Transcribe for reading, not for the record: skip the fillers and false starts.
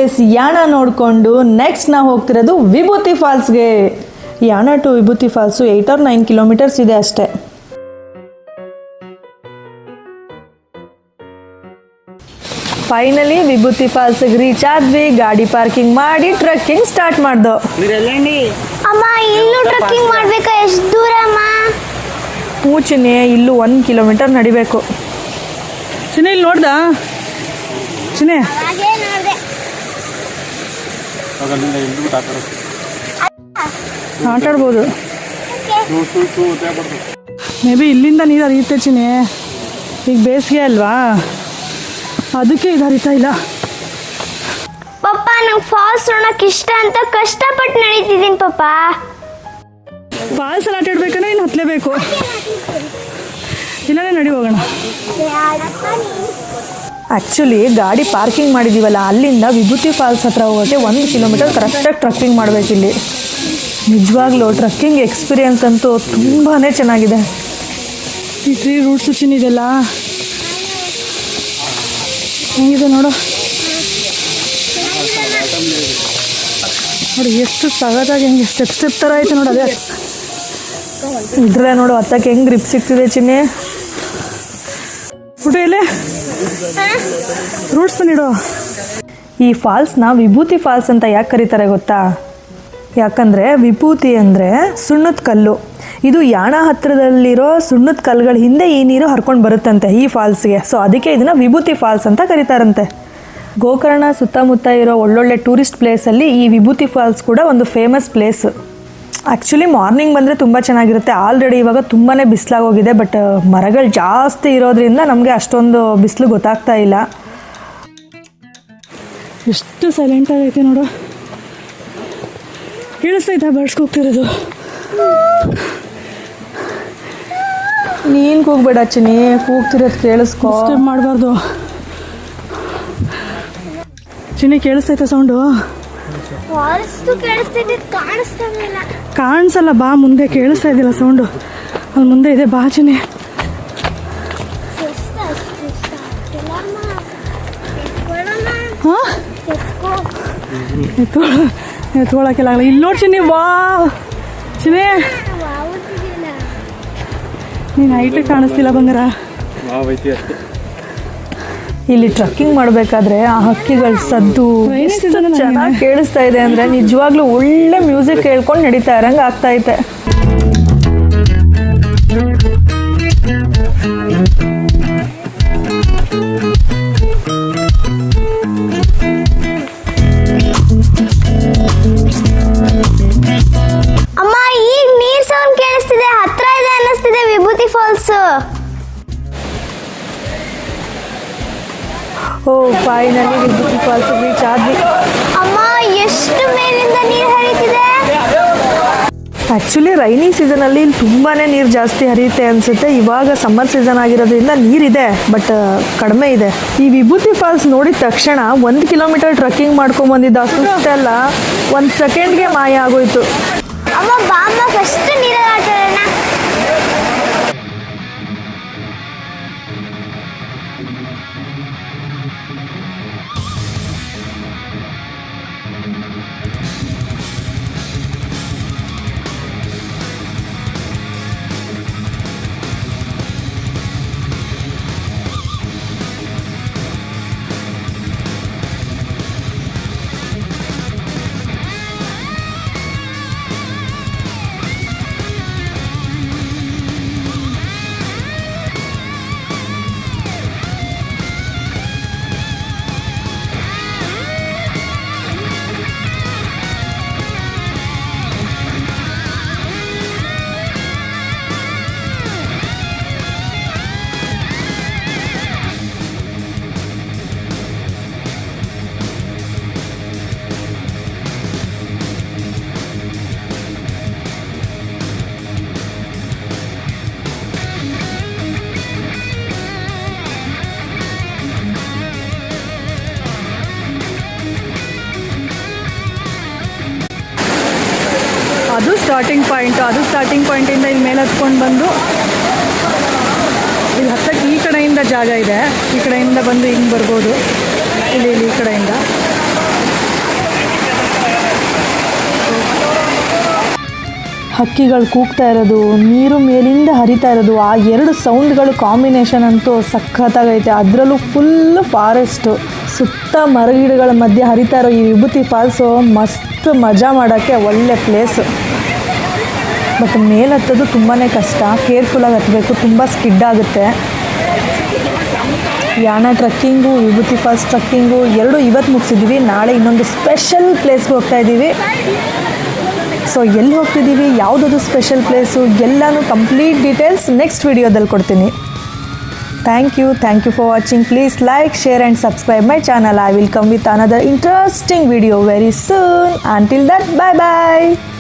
Place Yana ನೋಡಿಕೊಂಡು next ನಾವು ಹೋಗ್ತಿರೋದು ವಿಭೂತಿ ಫಾಲ್ಸ್ಗೆ. ಯಾಣ ಟು ವಿಭೂತಿ ಫಾಲ್ಸು 8 or 9 ಕಿಲೋಮೀಟರ್ಸ್ ಇದೆ ಅಷ್ಟೇ. ಫೈನಲಿ ವಿಭೂತಿ ಫಾಲ್ಸ್ಗೆ ರೀಚ್ ಆದ್ವಿ. ಗಾಡಿ ಪಾರ್ಕಿಂಗ್ ಮಾಡಿ ಟ್ರಕ್ಕಿಂಗ್ ಸ್ಟಾರ್ಟ್ ಮಾಡ್ದೋ. ಅಮ್ಮ ಇಲ್ಲೂ ಟ್ರಕ್ಕಿಂಗ್ ಮಾಡ್ಬೇಕಾ? ಎಷ್ಟು ದೂರ ಅಮ್ಮ? ಚಿನ್ನಿ ಇಲ್ಲೂ 1 ಕಿಲೋಮೀಟರ್ ನಡಿಬೇಕು. ಚಿನ್ನಿ ಇಲ್ಲಿ ನೋಡ್ದ ಚಿನ್ನಿ ಆಟಾಡ್ಬೋದು. ಮೇ ಬಿ ಇಲ್ಲಿಂದ ನೀರು ಹರಿಯುತ್ತೆ ಚಿನ್ನಿ. ಈಗ ಬೇಸಿಗೆ ಅಲ್ವಾ, ಅದಕ್ಕೆ ಇದು ಹರಿತಾ ಇಲ್ಲ. ಪಪ್ಪ ನಂಗೆ ಫಾಲ್ಸ್ ನೋಡಕ್ ಇಷ್ಟ ಅಂತ ಕಷ್ಟಪಟ್ಟು ನಡೀತಿದ್ದೀನಿ ಪಪ್ಪ. ಫಾಲ್ಸ್ ಅಲ್ಲಿ ಆಟ ಆಡ್ಬೇಕಂದ್ರೆ ಇನ್ನು ಹತ್ತಲೇಬೇಕು. ಇಲ್ಲನೇ ನಡಿ ಹೋಗೋಣ. ಆ್ಯಕ್ಚುಲಿ ಗಾಡಿ ಪಾರ್ಕಿಂಗ್ ಮಾಡಿದ್ದೀವಲ್ಲ, ಅಲ್ಲಿಂದ ವಿಭೂತಿ ಫಾಲ್ಸ್ ಹತ್ರ ಹೋಗೋಕ್ಕೆ 1 ಕಿಲೋಮೀಟರ್ ಕರೆಕ್ಟಾಗಿ ಟ್ರಕ್ಕಿಂಗ್ ಮಾಡಬೇಕಿಲ್ಲಿ. ನಿಜವಾಗ್ಲೂ ಟ್ರಕ್ಕಿಂಗ್ ಎಕ್ಸ್ಪೀರಿಯನ್ಸ್ ಅಂತೂ ತುಂಬಾ ಚೆನ್ನಾಗಿದೆ. ಈ ಟ್ರೀ ರೂಟ್ಸು ಚಿನ್ನಿದೆಲ್ಲ ಹೆಂಗಿದೆ ನೋಡು. ನೋಡಿ ಎಷ್ಟು ಸಗದಾಗಿ ಹೆಂಗೆ ಸ್ಟೆಪ್ ಥರ ಐತೆ ನೋಡಿ. ಅದೇ ಇದ್ರೆ ನೋಡು ಹತ್ತಕ್ಕೆ ಹೆಂಗೆ ಗ್ರಿಪ್ ಸಿಗ್ತಿದೆ ಚಿನ್ನಿ. ಹುಡುಗಲೇ ರೂಟ್ಸ್ ಬಂದಿಡು. ಈ ಫಾಲ್ಸ್ನ ವಿಭೂತಿ ಫಾಲ್ಸ್ ಅಂತ ಯಾಕೆ ಕರೀತಾರೆ ಗೊತ್ತಾ? ಯಾಕಂದರೆ ವಿಭೂತಿ ಅಂದರೆ ಸುಣ್ಣದ ಕಲ್ಲು. ಇದು ಯಾಣ ಹತ್ತಿರದಲ್ಲಿರೋ ಸುಣ್ಣದ ಕಲ್ಲುಗಳ ಹಿಂದೆ ಈ ನೀರು ಹರ್ಕೊಂಡು ಬರುತ್ತಂತೆ ಈ ಫಾಲ್ಸ್ಗೆ. ಸೊ ಅದಕ್ಕೆ ಇದನ್ನು ವಿಭೂತಿ ಫಾಲ್ಸ್ ಅಂತ ಕರೀತಾರಂತೆ. ಗೋಕರ್ಣ ಸುತ್ತಮುತ್ತ ಇರೋ ಒಳ್ಳೊಳ್ಳೆ ಟೂರಿಸ್ಟ್ ಪ್ಲೇಸಲ್ಲಿ ಈ ವಿಭೂತಿ ಫಾಲ್ಸ್ ಕೂಡ ಒಂದು ಫೇಮಸ್ ಪ್ಲೇಸು. ಆ್ಯಕ್ಚುಲಿ ಮಾರ್ನಿಂಗ್ ಬಂದರೆ ತುಂಬ ಚೆನ್ನಾಗಿರುತ್ತೆ. ಆಲ್ರೆಡಿ ಇವಾಗ ತುಂಬಾ ಬಿಸಿಲಾಗೋಗಿದೆ. ಬಟ್ ಮರಗಳು ಜಾಸ್ತಿ ಇರೋದ್ರಿಂದ ನಮಗೆ ಅಷ್ಟೊಂದು ಬಿಸಿಲು ಗೊತ್ತಾಗ್ತಾ ಇಲ್ಲ. ಎಷ್ಟು ಸೈಲೆಂಟ್ ಆಗೈತೆ ನೋಡು. ಕೇಳಿಸ್ತೈತಾ ಬರ್ಡ್ಸ್ ಕೂಗ್ತಿರೋದು? ನೀನು ಕೂಗ್ಬೇಡ ಚಿನ್ನಿ, ಕೂಗ್ತಿರೋದು ಕೇಳಿಸ್ಕೊ. ಮಾಡಬಾರ್ದು ಚಿನ್ನಿ. ಕೇಳಿಸ್ತೈತಾ ಸೌಂಡು? ಕಾಣಿಸಲ್ಲ, ಬಾ ಮುಂದೆ. ಕೇಳಿಸ್ತಾ ಇದ್ದಿಲ್ಲ ಸೌಂಡು, ಅಲ್ಲಿ ಮುಂದೆ ಇದೆ, ಬಾ ಚಿನ್ನಿ. ಹಾಂ ಎತ್ಕೊಳಕ್ಕೆಲ್ಲ ಆಗಲ್ಲ. ಇಲ್ಲಿ ನೋಡಿ ಚಿನ್ನಿ, ವಾ ಚಿನ್ನಿ ನೀನು ಹೈಟಿಗೆ ಕಾಣಿಸ್ತಿಲ್ಲ ಬಂಗಾರ. ಇಲ್ಲಿ ಟ್ರಕ್ಕಿಂಗ್ ಮಾಡಬೇಕಾದ್ರೆ ಆ ಹಕ್ಕಿಗಳ ಸದ್ದು ಚೆನ್ನಾಗಿ ಕೇಳಿಸ್ತಾ ಇದೆ. ಅಂದರೆ ನಿಜವಾಗ್ಲೂ ಒಳ್ಳೆ ಮ್ಯೂಸಿಕ್ ಕೇಳ್ಕೊಂಡು ನಡೀತಾ ಇರಂಗೆ ಆಗ್ತಾ ಐತೆ. ಅಮ್ಮ ಈಗ ನೀರ್ ಸೌಂಡ್ ಕೇಳಿಸ್ತಿದೆ, ಹತ್ರ ಇದೆ ಅನ್ನಿಸ್ತಿದೆ ವಿಭೂತಿ ಫಾಲ್ಸ್. ಓ ಫೈನಲಿ ವಿಭೂತಿ ಫಾಲ್ಸ್ ರೀಚ್ ಆದ್ವಿ. ಅಮ್ಮ ಎಷ್ಟು ಮೇಲಿಂದ ನೀರು ಹರಿತಿದೆ. ಆ್ಯಕ್ಚುಲಿ ರೈನಿ ಸೀಸನಲ್ಲಿ ಇಲ್ಲಿ ತುಂಬಾ ನೀರು ಜಾಸ್ತಿ ಹರಿಯುತ್ತೆ ಅನಿಸುತ್ತೆ. ಇವಾಗ ಸಮ್ಮರ್ ಸೀಸನ್ ಆಗಿರೋದ್ರಿಂದ ನೀರಿದೆ, ಬಟ್ ಕಡಿಮೆ ಇದೆ. ಈ ವಿಭೂತಿ ಫಾಲ್ಸ್ ನೋಡಿದ ತಕ್ಷಣ 1 ಕಿಲೋಮೀಟರ್ ಟ್ರಕ್ಕಿಂಗ್ ಮಾಡ್ಕೊಂಬಂದಿದ್ದ ಸುಸ್ತೆಲ್ಲ 1 ಸೆಕೆಂಡ್ಗೆ ಮಾಯ ಆಗೋಯ್ತು. ಅಮ್ಮ ಬಾಮ್ಮ ಫಸ್ಟ್ ನೀರಲ್ಲಿ ಆಟ ಆಡೋಣ. ಅದು ಸ್ಟಾರ್ಟಿಂಗ್ ಪಾಯಿಂಟಿಂದ ಇಲ್ಲಿ ಮೇಲೆ ಹತ್ಕೊಂಡು ಬಂದು ಇಲ್ಲಿ ಹತ್ತಕ್ಕೆ ಈ ಕಡೆಯಿಂದ ಜಾಗ ಇದೆ. ಈ ಕಡೆಯಿಂದ ಬಂದು ಹಿಂಗೆ ಬರ್ಬೋದು. ಇಲ್ಲಿ ಈ ಕಡೆಯಿಂದ ಹಕ್ಕಿಗಳು ಕೂಗ್ತಾ ಇರೋದು, ನೀರು ಮೇಲಿಂದ ಹರಿತಾ ಇರೋದು, ಆ ಎರಡು ಸೌಂಡ್ಗಳು ಕಾಂಬಿನೇಷನ್ ಅಂತೂ ಸಖತ್ತಾಗೈತೆ. ಅದರಲ್ಲೂ ಫುಲ್ಲು ಫಾರೆಸ್ಟು, ಸುತ್ತ ಮರಗಿಡಗಳ ಮಧ್ಯೆ ಹರಿತಾ ಇರೋ ಈ ವಿಭೂತಿ ಫಾಲ್ಸು ಮಸ್ತ್ ಮಜಾ ಮಾಡೋಕ್ಕೆ ಒಳ್ಳೆ ಪ್ಲೇಸು. ಬಟ್ ಮೇಲೆ ಹತ್ತೋದು ತುಂಬಾ ಕಷ್ಟ, ಕೇರ್ಫುಲ್ಲಾಗಿ ಹತ್ತಬೇಕು, ತುಂಬ ಸ್ಕಿಡ್ ಆಗುತ್ತೆ. ಯಾಣ ಟ್ರಕ್ಕಿಂಗು, ವಿಭೂತಿ ಫಾಲ್ಸ್ ಟ್ರಕ್ಕಿಂಗು ಎರಡು ಇವತ್ತು ಮುಗಿಸಿದ್ದೀವಿ. ನಾಳೆ ಇನ್ನೊಂದು ಸ್ಪೆಷಲ್ ಪ್ಲೇಸ್ಗೆ ಹೋಗ್ತಾ ಇದ್ದೀವಿ. ಸೊ ಎಲ್ಲಿ ಹೋಗ್ತಿದ್ದೀವಿ, ಯಾವುದದು ಸ್ಪೆಷಲ್ ಪ್ಲೇಸು, ಎಲ್ಲನೂ ಕಂಪ್ಲೀಟ್ ಡೀಟೇಲ್ಸ್ ನೆಕ್ಸ್ಟ್ ವಿಡಿಯೋದಲ್ಲಿ ಕೊಡ್ತೀನಿ. Thank you for watching. Please like, share and subscribe my channel. I will come with another interesting video very soon. Until that, bye bye.